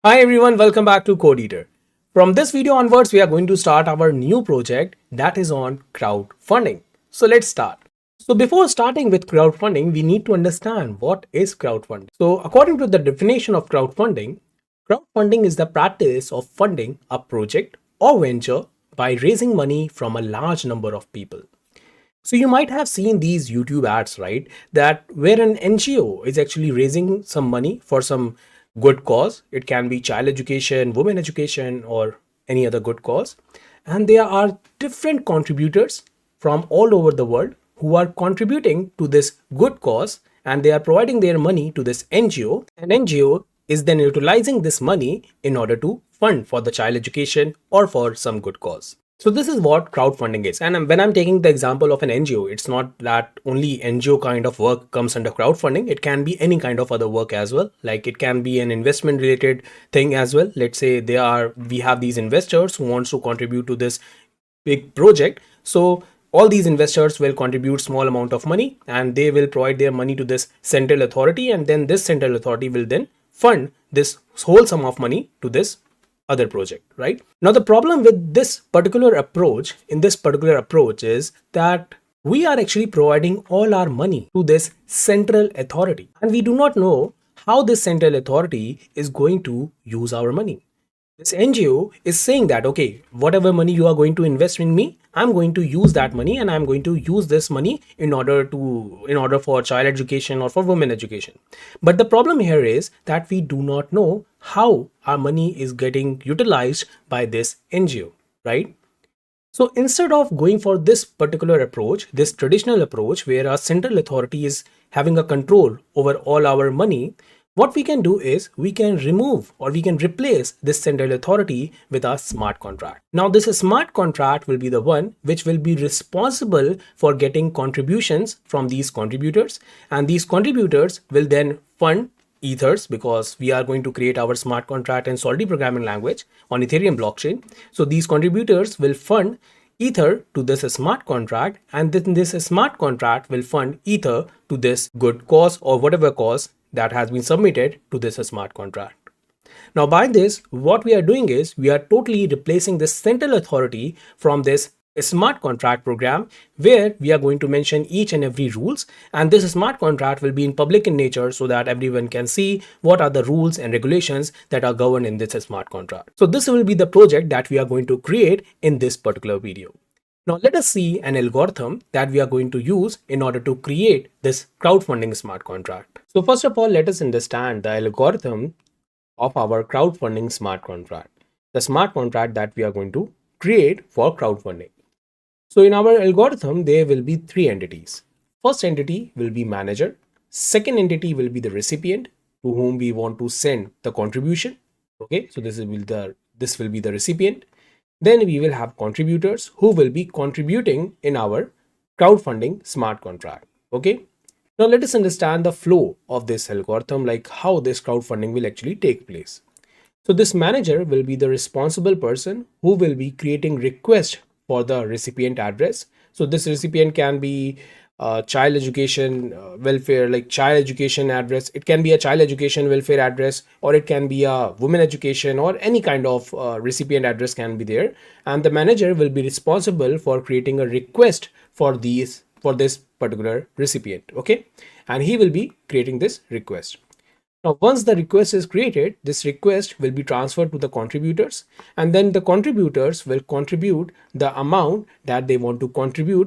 Hi everyone, welcome back to Code Eater. From this video onwards, we are going to start our new project that is on crowdfunding. So let's start. So before starting with crowdfunding, we need to understand what is crowdfunding. So according to the definition of crowdfunding, crowdfunding is the practice of funding a project or venture by raising money from a large number of people. So you might have seen these YouTube ads, right? That where an NGO is actually raising some money for some good cause. It can be child education, women education, or any other good cause. And there are different contributors from all over the world who are contributing to this good cause, and they are providing their money to this NGO. And NGO is then utilizing this money in order to fund for the child education or for some good cause. So this is what crowdfunding is. And when I'm taking the example of an NGO, it's not that only NGO kind of work comes under crowdfunding. It can be any kind of other work as well. Like it can be an investment related thing as well. Let's say we have these investors who wants to contribute to this big project. So all these investors will contribute small amount of money and they will provide their money to this central authority, and then this central authority will then fund this whole sum of money to this other project, right? Now the problem with this particular approach is that we are actually providing all our money to this central authority, and we do not know how this central authority is going to use our money. This NGO is saying that, okay, whatever money you are going to invest in me, I'm going to use that money, and I'm going to use this money in order for child education or for women education. But the problem here is that we do not know how our money is getting utilized by this NGO, right? So instead of going for this particular approach, this traditional approach where our central authority is having a control over all our money, what we can do is we can remove or we can replace this central authority with a smart contract. Now this smart contract will be the one which will be responsible for getting contributions from these contributors, and these contributors will then fund ethers, because we are going to create our smart contract in Solidity programming language on Ethereum blockchain. So these contributors will fund ether to this smart contract, and then this smart contract will fund ether to this good cause or whatever cause that has been submitted to this smart contract. Now by this, what we are doing is we are totally replacing this central authority from this smart contract program, where we are going to mention each and every rules, and this smart contract will be in public in nature so that everyone can see what are the rules and regulations that are governed in this smart contract. So this will be the project that we are going to create in this particular video. Now let us see an algorithm that we are going to use in order to create this crowdfunding smart contract. So first of all, let us understand the algorithm of our crowdfunding smart contract, the smart contract that we are going to create for crowdfunding. So in our algorithm, there will be three entities. First entity will be manager. Second entity will be the recipient to whom we want to send the contribution. Okay, so this will be the recipient. Then we will have contributors who will be contributing in our crowdfunding smart contract. Okay. Now let us understand the flow of this algorithm, like how this crowdfunding will actually take place. So this manager will be the responsible person who will be creating request for the recipient address. So this recipient can be child education welfare, like child education address. It can be a child education welfare address, or it can be a women education, or any kind of recipient address can be there. And the manager will be responsible for creating a request for this particular recipient. Okay, and he will be creating this request. Now, once the request is created, this request will be transferred to the contributors, and then the contributors will contribute the amount that they want to contribute